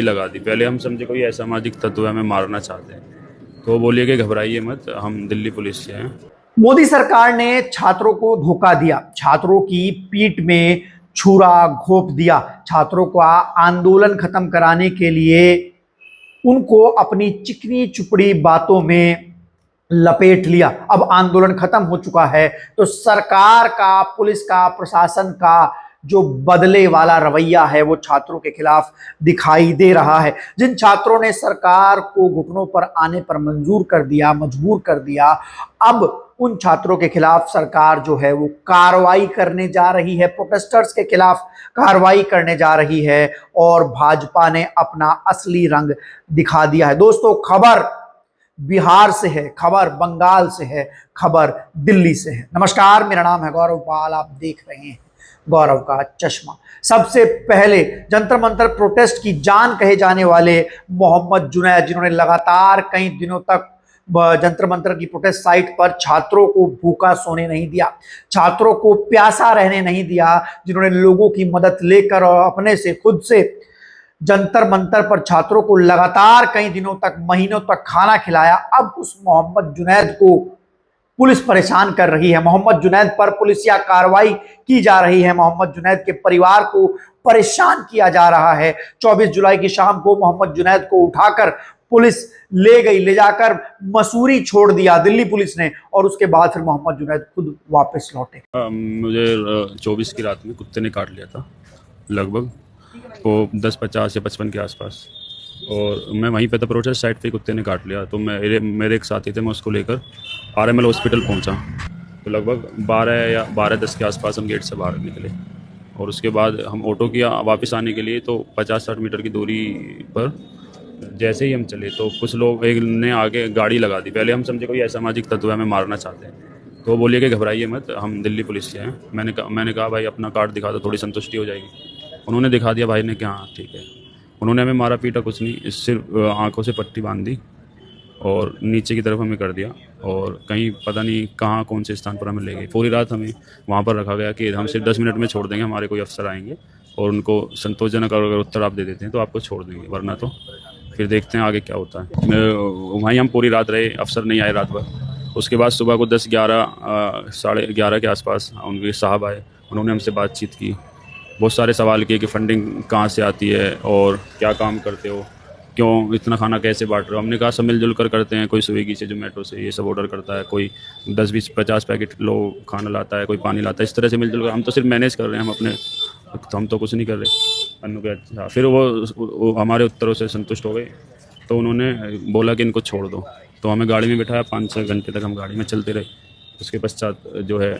लगा दी। पहले हम समझे कोई असामाजिक तत्व हमें मारना चाहते हैं, तो वो बोलिए कि घबराइए मत, हम दिल्ली पुलिस से हैं। मोदी सरकार ने छात्रों को धोखा दिया, छात्रों की पीठ में छुरा घोंप दिया, छात्रों का आंदोलन खत्म कराने के लिए उनको अपनी चिकनी चुपड़ी बातों में लपेट लिया। अब आंदोलन खत्म हो चुका है तो सरकार का, पुलिस का, प्रशासन का जो बदले वाला रवैया है वो छात्रों के खिलाफ दिखाई दे रहा है। जिन छात्रों ने सरकार को घुटनों पर आने पर मजबूर कर दिया, अब उन छात्रों के खिलाफ सरकार जो है वो कार्रवाई करने जा रही है, प्रोटेस्टर्स के खिलाफ कार्रवाई करने जा रही है और भाजपा ने अपना असली रंग दिखा दिया है। दोस्तों, खबर बिहार से है, खबर बंगाल से है, खबर दिल्ली से है। नमस्कार, मेरा नाम है गौरव पाल, आप देख रहे हैं गौरव का चश्मा। सबसे पहले जंतर मंतर प्रोटेस्ट की जान कहे जाने वाले मोहम्मद जुनैद, जिन्होंने लगातार कई दिनों तक जंतर मंतर की प्रोटेस्ट साइट पर छात्रों को भूखा सोने नहीं दिया, छात्रों को प्यासा रहने नहीं दिया, जिन्होंने लोगों की मदद लेकर और अपने से खुद से जंतर मंतर पर छात्रों को लगातार कई दिनों तक, महीनों तक खाना खिलाया। अब उस मोहम्मद जुनैद को पुलिस परेशान कर रही है, मोहम्मद जुनैद पर पुलिसिया कार्रवाई की जा रही है, मोहम्मद जुनैद के परिवार को परेशान किया जा रहा है। 24 जुलाई की शाम को मोहम्मद जुनैद को उठाकर पुलिस ले जाकर मसूरी छोड़ दिया दिल्ली पुलिस ने, और उसके बाद फिर मोहम्मद जुनैद खुद वापस लौटे। मुझे 24 की रात में कुत्ते ने काट लिया था, लगभग वो 10:50 या 55 के आसपास, और मैं वहीं पे था प्रोटेस्ट साइट पे, कुत्ते ने काट लिया। तो मेरे एक साथी थे, मैं उसको लेकर RML हॉस्पिटल पहुंचा। तो लगभग 12 या 12:10 के आसपास हम गेट से बाहर निकले, और उसके बाद हम ऑटो किया वापस आने के लिए। तो 50-60 मीटर की दूरी पर जैसे ही हम चले तो कुछ लोग, एक ने आगे गाड़ी लगा दी। पहले हम समझे कोई असामाजिक तत्व हमें मारना चाहते हैं, तो वो बोलिए कि घबराइए मत, हम दिल्ली पुलिस से हैं। मैंने कहा भाई अपना कार्ड दिखा दो, थोड़ी संतुष्टि हो जाएगी। उन्होंने दिखा दिया, भाई ने कहा हाँ ठीक है। उन्होंने हमें मारा पीटा कुछ नहीं, सिर्फ आंखों से पट्टी बांध दी और नीचे की तरफ हमें कर दिया, और कहीं पता नहीं कहाँ कौन से स्थान पर हमें ले गए। पूरी रात हमें वहाँ पर रखा गया कि हम सिर्फ 10 मिनट में छोड़ देंगे, हमारे कोई अफसर आएंगे और उनको संतोषजनक अगर उत्तर आप दे देते हैं तो आपको छोड़ देंगे, वरना तो फिर देखते हैं आगे क्या होता है। वहीं हम पूरी रात रहे, अफसर नहीं आए रात भर। उसके बाद सुबह को 10-11 साढ़े 11 के आसपास उनके साहब आए, उन्होंने हमसे बातचीत की, बहुत सारे सवाल किए कि फंडिंग कहाँ से आती है और क्या काम करते हो, क्यों इतना खाना कैसे बांट रहे हो। हमने कहा सब मिलजुल कर करते हैं, कोई स्विगी से, जोमेटो से ये सब ऑर्डर करता है, कोई 10-20-50 पैकेट लोग खाना लाता है, कोई पानी लाता है, इस तरह से मिलजुल कर। हम तो सिर्फ मैनेज कर रहे हैं, हम अपने, तो हम तो कुछ नहीं कर रहे। अन्नू के अच्छा, फिर वो हमारे उत्तरों से संतुष्ट हो गए, तो उन्होंने बोला कि इनको छोड़ दो। तो हमें गाड़ी में बिठाया, 5-6 घंटे तक हम गाड़ी में चलते रहे। उसके पश्चात जो है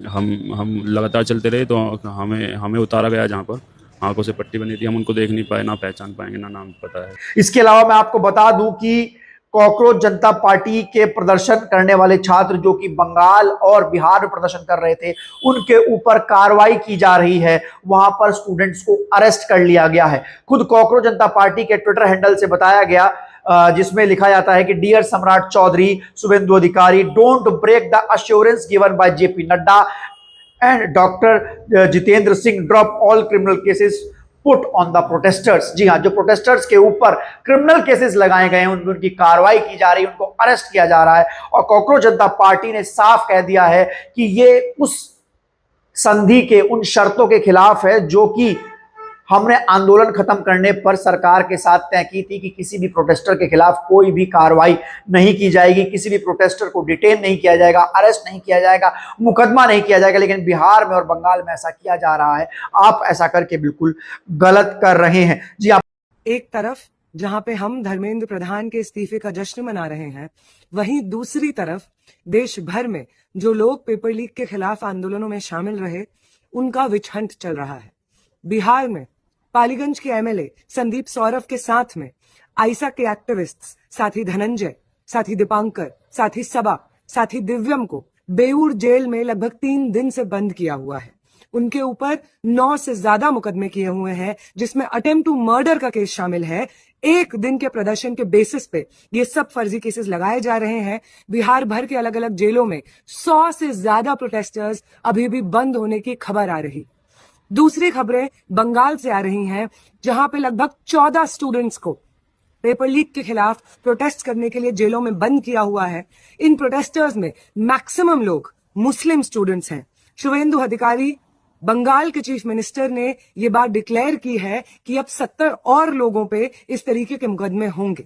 हम लगातार चलते रहे, तो हमें उतारा गया जहाँ पर आंखों से पट्टी बनी थी। हम उनको देख नहीं पाए, ना पहचान पाएंगे, ना नाम पता है। इसके अलावा मैं आपको बता दूं कि कॉकरोच जनता पार्टी के प्रदर्शन करने वाले छात्र जो कि बंगाल और बिहार में प्रदर्शन कर रहे थे, उनके ऊपर कार्रवाई की जा रही है। वहां पर स्टूडेंट्स को अरेस्ट कर लिया गया है। खुद कॉकरोच जनता पार्टी के ट्विटर हैंडल से बताया गया, जिसमें लिखा जाता है कि डियर सम्राट Choudhary, Suvendu Adhikari, don't break the assurance given by JP Nadda and doctor Jitendra Singh, drop all criminal cases put on the protesters. जी हाँ, जो प्रोटेस्टर्स के ऊपर क्रिमिनल केसेस लगाए गए हैं उनकी कार्रवाई की जा रही है, उनको अरेस्ट किया जा रहा है। और कॉकरोच जनता पार्टी ने साफ कह दिया है कि ये उस संधि के, उन शर्तों के खिलाफ है जो कि हमने आंदोलन खत्म करने पर सरकार के साथ तय की थी कि किसी भी प्रोटेस्टर के खिलाफ कोई भी कार्रवाई नहीं की जाएगी, किसी भी प्रोटेस्टर को डिटेन नहीं किया जाएगा, अरेस्ट नहीं किया जाएगा, मुकदमा नहीं किया जाएगा। लेकिन बिहार में और बंगाल में ऐसा किया जा रहा है। आप ऐसा करके बिल्कुल गलत कर रहे हैं। जी, आप एक तरफ जहां पे हम धर्मेंद्र प्रधान के इस्तीफे का जश्न मना रहे हैं, वहीं दूसरी तरफ देश भर में जो लोग पेपर लीक के खिलाफ आंदोलनों में शामिल रहे, उनका विचहंत चल रहा है। बिहार में पालीगंज के MLA संदीप सौरभ के साथ में आइसा के एक्टिविस्ट्स साथी धनंजय, साथी दीपांकर, साथी सबा, साथी दिव्यम को बेऊर जेल में लगभग 3 दिन से बंद किया हुआ है। उनके ऊपर 9 से ज्यादा मुकदमे किए हुए हैं, जिसमें अटेम्प्ट टू मर्डर का केस शामिल है। एक दिन के प्रदर्शन के बेसिस पे ये सब फर्जी केसेस लगाए जा रहे हैं। बिहार भर के अलग अलग जेलों में 100 से ज्यादा प्रोटेस्टर्स अभी भी बंद होने की खबर आ रही। दूसरी खबरें बंगाल से आ रही हैं, जहां पे लगभग 14 स्टूडेंट्स को पेपर लीक के खिलाफ प्रोटेस्ट करने के लिए जेलों में बंद किया हुआ है। इन प्रोटेस्टर्स में मैक्सिमम लोग मुस्लिम स्टूडेंट्स हैं। शुभेंदु अधिकारी, बंगाल के चीफ मिनिस्टर ने ये बात डिक्लेयर की है कि अब 70 और लोगों पे इस तरीके के मुकदमे होंगे।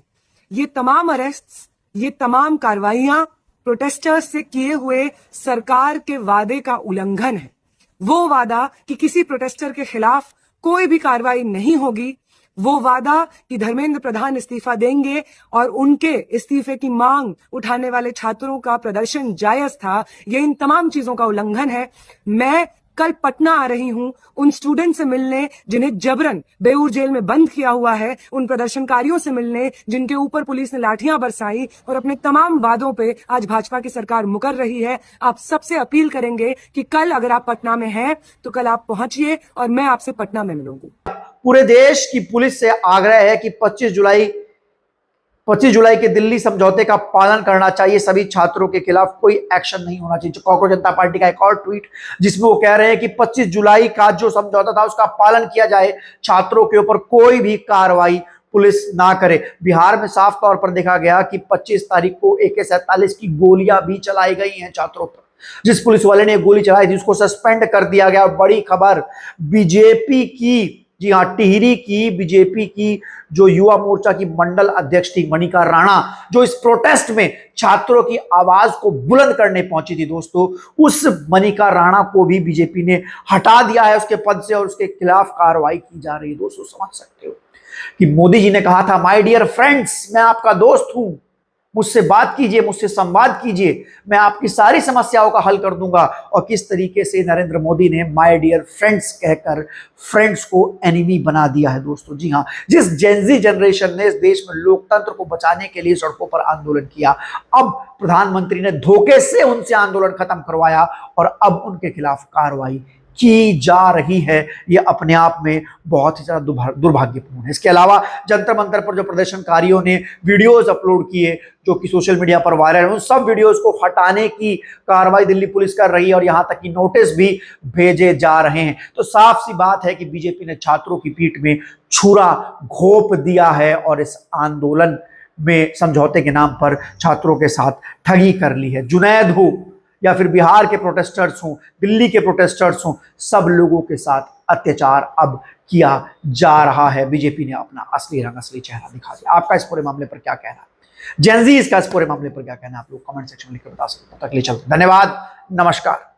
ये तमाम अरेस्ट्स, ये तमाम कार्रवाइयां प्रोटेस्टर्स से किए हुए सरकार के वादे का उल्लंघन है। वो वादा कि किसी प्रोटेस्टर के खिलाफ कोई भी कार्रवाई नहीं होगी, वो वादा कि धर्मेंद्र प्रधान इस्तीफा देंगे और उनके इस्तीफे की मांग उठाने वाले छात्रों का प्रदर्शन जायज था, ये इन तमाम चीजों का उल्लंघन है। मैं कल पटना आ रही हूं उन स्टूडेंट से मिलने जिन्हें जबरन बेऊर जेल में बंद किया हुआ है, उन प्रदर्शनकारियों से मिलने जिनके ऊपर पुलिस ने लाठियां बरसाई और अपने तमाम वादों पे आज भाजपा की सरकार मुकर रही है। आप सबसे अपील करेंगे कि कल अगर आप पटना में हैं तो कल आप पहुंचिए और मैं आपसे पटना में मिलूंगी। पूरे देश की पुलिस से आग्रह है कि 25 जुलाई के दिल्ली समझौते का पालन करना चाहिए। सभी छात्रों के खिलाफ कोई एक्शन नहीं होना चाहिए। कॉकरोच जनता पार्टी का एक और ट्वीट जिसमें वो कह रहे हैं कि 25 जुलाई का जो समझौता था उसका पालन किया जाए, छात्रों के ऊपर कोई भी कार्रवाई पुलिस ना करे। बिहार में साफ तौर पर देखा गया कि 25 तारीख को AK-47 की गोलियां भी चलाई गई हैं छात्रों पर। जिस पुलिस वाले ने गोली चलाई थी उसको सस्पेंड कर दिया गया। बड़ी खबर बीजेपी की, जी हां, टिहरी की बीजेपी की जो युवा मोर्चा की मंडल अध्यक्ष थी मनिका राणा, जो इस प्रोटेस्ट में छात्रों की आवाज को बुलंद करने पहुंची थी दोस्तों, उस मनिका राणा को भी बीजेपी ने हटा दिया है उसके पद से और उसके खिलाफ कार्रवाई की जा रही है। दोस्तों समझ सकते हो कि मोदी जी ने कहा था, माय डियर फ्रेंड्स, मैं आपका दोस्त हूं, मुझसे बात कीजिए, मुझसे संवाद कीजिए, मैं आपकी सारी समस्याओं का हल कर दूंगा। और किस तरीके से नरेंद्र मोदी ने माय डियर फ्रेंड्स कहकर फ्रेंड्स को एनिमी बना दिया है दोस्तों। जी हां, जिस जेनजी जनरेशन ने इस देश में लोकतंत्र को बचाने के लिए सड़कों पर आंदोलन किया, अब प्रधानमंत्री ने धोखे से उनसे आंदोलन खत्म करवाया और अब उनके खिलाफ कार्रवाई की जा रही है। यह अपने आप में बहुत ही ज्यादा दुर्भाग्यपूर्ण है। इसके अलावा जंतर मंतर पर जो प्रदर्शनकारियों ने वीडियोस अपलोड किए जो कि सोशल मीडिया पर वायरल है, उन सब वीडियोस को हटाने की कार्रवाई दिल्ली पुलिस कर रही है और यहां तक कि नोटिस भी भेजे जा रहे हैं। तो साफ सी बात है कि बीजेपी ने छात्रों की पीठ में छुरा घोंप दिया है और इस आंदोलन में समझौते के नाम पर छात्रों के साथ ठगी कर ली है। जुनैद हो या फिर बिहार के प्रोटेस्टर्स हों, दिल्ली के प्रोटेस्टर्स हों, सब लोगों के साथ अत्याचार अब किया जा रहा है। बीजेपी ने अपना असली रंग, असली चेहरा दिखा दिया। आपका इस पूरे मामले पर क्या कहना है? जेनजी इसका इस पूरे मामले पर क्या कहना है? आप लोग कमेंट सेक्शन में लिखकर बता सकते हैं। तक के लिए चलते, धन्यवाद, नमस्कार।